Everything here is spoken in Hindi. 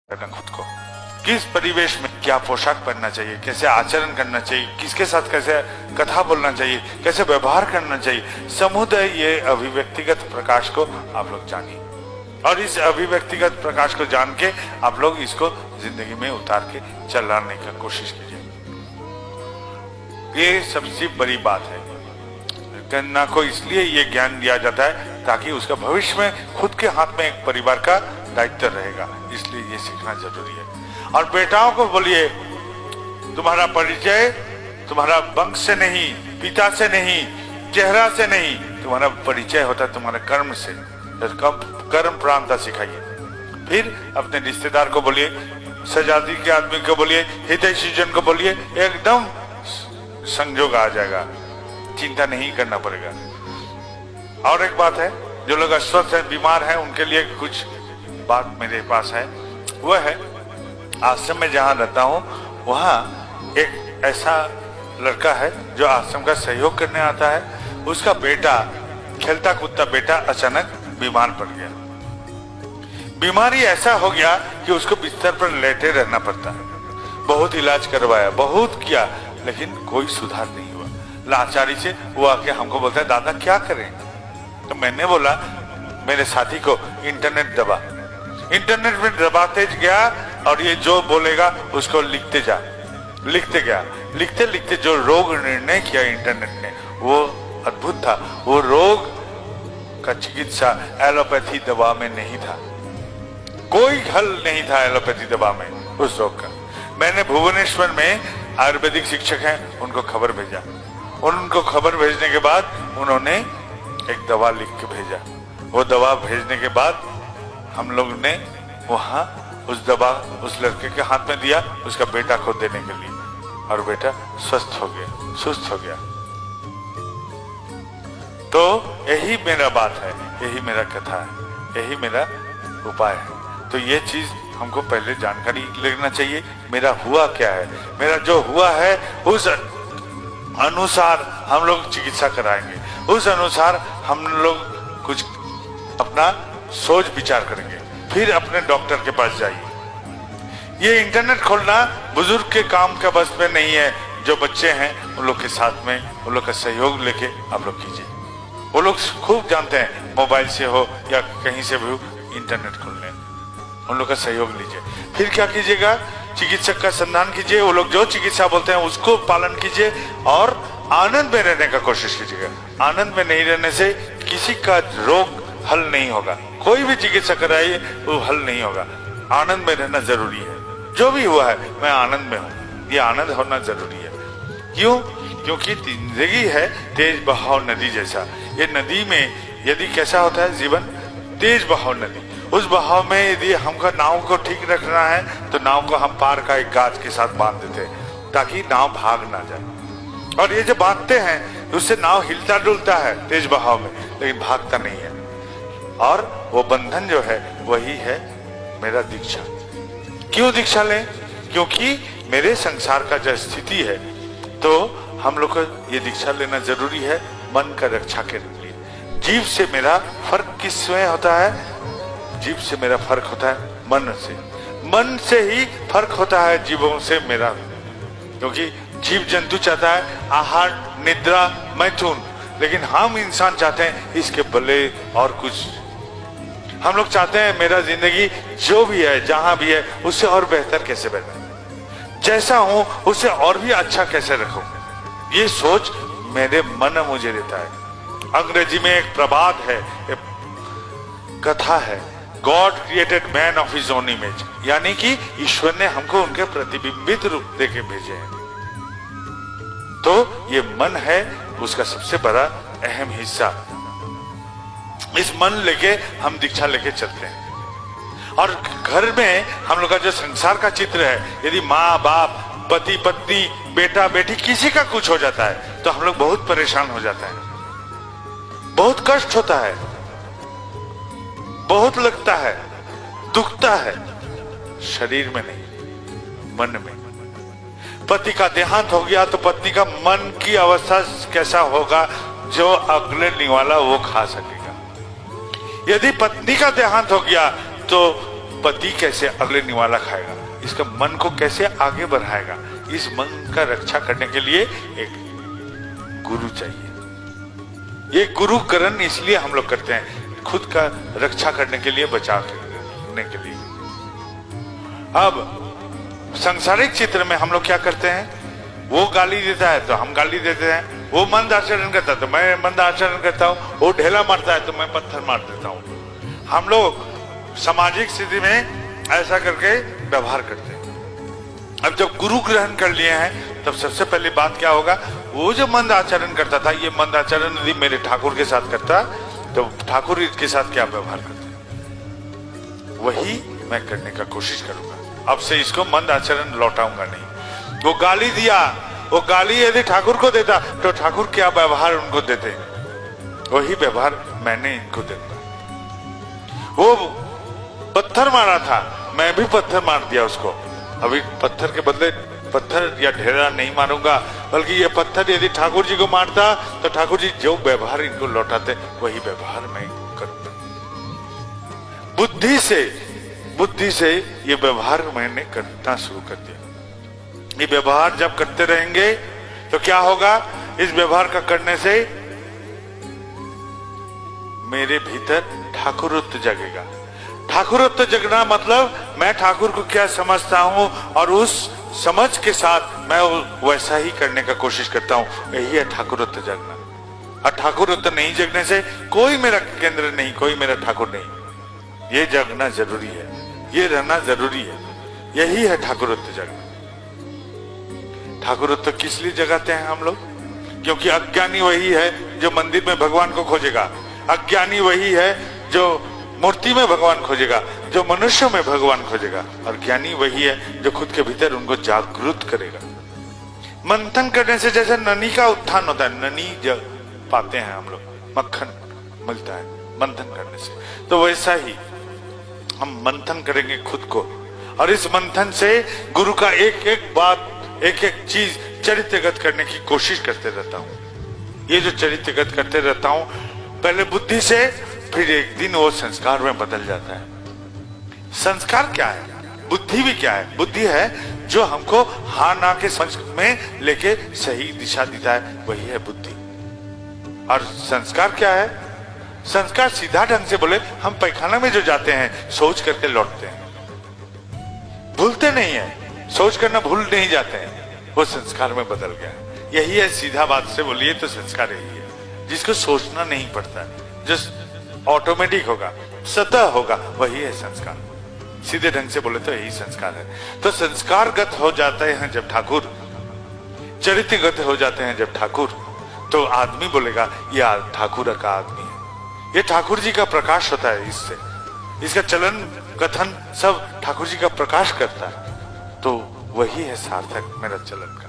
करना खुद को, किस परिवेश में क्या पोशाक पहनना चाहिए, कैसे आचरण करना चाहिए, किसके साथ कैसे कथा बोलना चाहिए, कैसे व्यवहार करना चाहिए, समुदाय ये अभिव्यक्तिगत प्रकाश को आप लोग जानिए और इस अभिव्यक्तिगत प्रकाश को जान के आप लोग इसको जिंदगी में उतार के चलाने की कोशिश कीजिए। ये सबसे बड़ी बात है। कन्या को इसलिए ये ज्ञान दिया जाता है ताकि उसका भविष्य में खुद के हाथ में एक परिवार का दायित्व रहेगा, इसलिए ये सीखना जरूरी है। और बेटाओं को बोलिए, तुम्हारा परिचय तुम्हारा वंश से नहीं, पिता से नहीं, चेहरा से नहीं, तुम्हारा परिचय होता है तुम्हारे कर्म से। कर्म प्रधानता सिखाइए। फिर अपने रिश्तेदार को बोलिए, सजाती के आदमी को बोलिए, हितैषी जन को बोलिए, एकदम संजोग आ जाएगा, चिंता नहीं करना पड़ेगा। और एक बात है, जो लोग अस्वस्थ हैं, बीमार हैं, उनके लिए कुछ बात मेरे पास है। वह है, आश्रम में जहाँ रहता हूँ वहाँ एक ऐसा लड़का है जो आश्रम का सहयोग करने आता है। उसका बेटा, खेलता कूदता बेटा अचानक बीमार पड़ गया। बीमारी ऐसा हो गया कि उसको बिस्तर पर लेटे रहना पड़ता है। बहुत इलाज करवाया, बहुत किया, लेकिन कोई सुधार नहीं हुआ। लाचारी से वो आके हमको बोलता है, दादा क्या करें? तो मैंने बोला मेरे साथी को, इंटरनेट दबा। इंटरनेट में दबाते गया और ये जो बोलेगा उसको लिखते जा। लिखते गया, लिखते लिखते जो रोग निर्णय किया इंटरनेट ने वो अद्भुत था। वो रोग का चिकित्सा एलोपैथी दवा में नहीं था, कोई हल नहीं था एलोपैथी दवा में उस रोग का। मैंने भुवनेश्वर में आयुर्वेदिक शिक्षक हैं, उनको खबर भेजा। उनको खबर भेजने के बाद उन्होंने एक दवा लिख के भेजा। वो दवा भेजने के बाद हम लोग ने वहां उस दवा उस लड़के के हाथ में दिया, उसका बेटा को देने के लिए, और बेटा स्वस्थ हो गया, सुस्त हो गया। तो यही मेरा बात है, यही मेरा कथा है, यही मेरा उपाय है। तो ये चीज हमको पहले जानकारी लेना चाहिए, मेरा हुआ क्या है। मेरा जो हुआ है उस अनुसार हम लोग चिकित्सा कराएंगे, उस अनुसार हम लोग कुछ अपना सोच विचार करेंगे, फिर अपने डॉक्टर के पास जाइए। ये इंटरनेट खोलना बुजुर्ग के काम का बस में नहीं है। जो बच्चे हैं उन लोग के साथ में उन लोग का सहयोग लेके आप लोग कीजिए। वो लोग खूब जानते हैं, मोबाइल से हो या कहीं से भी इंटरनेट खोलने, उन लोग का सहयोग लीजिए। फिर क्या कीजिएगा, चिकित्सक का संधान कीजिए। वो लोग जो चिकित्सा बोलते हैं उसको पालन कीजिए और आनंद में रहने का कोशिश कीजिएगा। आनंद में नहीं रहने से किसी का रोग हल नहीं होगा। कोई भी चिकित्सा कराइए वो हल नहीं होगा। आनंद में रहना जरूरी है। जो भी हुआ है मैं आनंद में हूँ, ये आनंद होना जरूरी है। क्यों? क्योंकि जिंदगी है तेज बहाव नदी जैसा। ये नदी में यदि कैसा होता है जीवन, तेज बहाव नदी, उस बहाव में यदि हमको नाव को ठीक रखना है तो नाव को हम पार का एक गाज के साथ बांध देते हैं ताकि नाव भाग ना जाए। और ये जो बांधते हैं उससे नाव हिलता डुलता है तेज बहाव में, लेकिन भागता नहीं है। और वो बंधन जो है वही है मेरा दीक्षा। क्यों दीक्षा लें? क्योंकि मेरे संसार का जो स्थिति है तो हम लोग को ये दीक्षा लेना जरूरी है मन का रक्षा के लिए। जीव से मेरा फर्क किसमें होता है? जीव से मेरा फर्क होता है मन से। मन से ही फर्क होता है जीवों से मेरा, क्योंकि जीव जंतु चाहता है आहार, निद्रा, मैथुन, लेकिन हम इंसान चाहते हैं इसके बले और कुछ। हम लोग चाहते हैं मेरा जिंदगी जो भी है, जहां भी है, उससे और बेहतर कैसे बने, जैसा हूं उससे और भी अच्छा कैसे रखूं। ये सोच मेरे मन मुझे देता है। अंग्रेजी में एक प्रबाद है, एक कथा है, God created man of his own image, यानी कि ईश्वर ने हमको उनके प्रतिबिंबित रूप देके भेजे हैं। तो ये मन है उसका सबसे बड़ा अहम हिस्सा। इस मन लेके हम दीक्षा लेके चलते हैं। और घर में हम लोग का जो संसार का चित्र है, यदि माँ बाप, पति पत्नी, बेटा बेटी, किसी का कुछ हो जाता है तो हम लोग बहुत परेशान हो जाता है, बहुत कष्ट होता है, बहुत लगता है, दुखता है। शरीर में नहीं, मन में। पति का देहांत हो गया तो पत्नी का मन की अवस्था कैसा होगा, जो अगले निवाला वो खा सकेगा। यदि पत्नी का देहांत हो गया तो पति कैसे अगले निवाला खाएगा, इसका मन को कैसे आगे बढ़ाएगा, इस मन का रक्षा करने के लिए एक गुरु चाहिए। ये गुरुकरण इसलिए हम लोग करते हैं, खुद का रक्षा करने के लिए, बचाव करने के लिए। अब सांसारिक चित्र में हम लोग क्या करते हैं, वो गाली देता है तो हम गाली देते हैं, वो मंद आचरण करता है तो मैं मंद आचरण करता हूँ, वो ढेला मारता है तो मैं पत्थर मार देता हूँ। हम लोग सामाजिक स्थिति में ऐसा करके व्यवहार करते हैं। अब जब गुरु ग्रहण कर लिए हैं तब सबसे पहली बात क्या होगा, वो जो मंद आचरण करता था, ये मंद आचरण यदि मेरे ठाकुर के साथ करता तो ठाकुर इसके साथ क्या व्यवहार करते, वही मैं करने का कोशिश करूंगा। अब से इसको मंद आचरण लौटाऊंगा नहीं। वो गाली दिया, वो गाली यदि ठाकुर को देता तो ठाकुर क्या व्यवहार उनको देते, वही व्यवहार मैंने इनको दूंगा। वो पत्थर मारा था, मैं भी पत्थर मार दिया उसको, अभी पत्थर के बदले पत्थर या ढेरा नहीं मारूंगा, बल्कि ये पत्थर यदि ठाकुर जी को मारता तो ठाकुर जी जो व्यवहार इनको लौटाते वही व्यवहार मैं करूंगा। बुद्धि से ये व्यवहार मैंने करना शुरू कर दिया। ये व्यवहार जब करते रहेंगे तो क्या होगा, इस व्यवहार का करने से मेरे भीतर ठाकुरत्व जगेगा। ठाकुरत्व जगना मतलब मैं ठाकुर को क्या समझता हूं और उस समझ के साथ मैं वैसा ही करने का कोशिश करता हूं, यही है ठाकुरत्व जगना। और ठाकुरत्व नहीं जगने से कोई मेरा केंद्र नहीं, कोई मेरा ठाकुर नहीं। ये जगना जरूरी है, ये रहना जरूरी है, यही है ठाकुरत्व जगना। ठाकुरत्व किस लिए जगाते हैं हम लोग, क्योंकि अज्ञानी वही है जो मंदिर में भगवान को खोजेगा, अज्ञानी वही है जो मूर्ति में भगवान खोजेगा, जो मनुष्य में भगवान खोजेगा, और ज्ञानी वही है जो खुद के भीतर उनको जागृत करेगा। मंथन करने से जैसे ननी का उत्थान होता है, ननी जब पाते हैं हम लोग, मक्खन मिलता है मंथन करने से, तो वैसा ही हम मंथन करेंगे खुद को, और इस मंथन से गुरु का एक एक बात, एक एक चीज चरित्रगत करने की कोशिश करते रहता हूं। ये जो चरित्रगत करते रहता हूं, पहले बुद्धि से, फिर एक दिन वो संस्कार में बदल जाता है। संस्कार क्या है, बुद्धि भी क्या है, बुद्धि है जो हमको हाँ ना के समझ में लेके सही दिशा देता है, वही है बुद्धि। और संस्कार क्या है, संस्कार सीधा ढंग से बोले, हम पैखाना में जो जाते हैं सोच करके लौटते हैं, भूलते नहीं है, सोच करना भूल नहीं जाते हैं, वो संस्कार में बदल गया। यही है, सीधा बात से बोलिए तो संस्कार यही है, जिसको सोचना नहीं पड़ता, जो ऑटोमेटिक होगा, सतह होगा, वही है संस्कार। सीधे ढंग से बोले तो यही संस्कार है। तो संस्कारगत हो जाते हैं जब ठाकुर, चरित्रगत हो जाते हैं जब ठाकुर, तो आदमी बोलेगा ये ठाकुर का आदमी है, ये ठाकुर जी का प्रकाश होता है, इससे इसका चलन कथन सब ठाकुर जी का प्रकाश करता है, तो वही है सार्थक मेरा चलन का।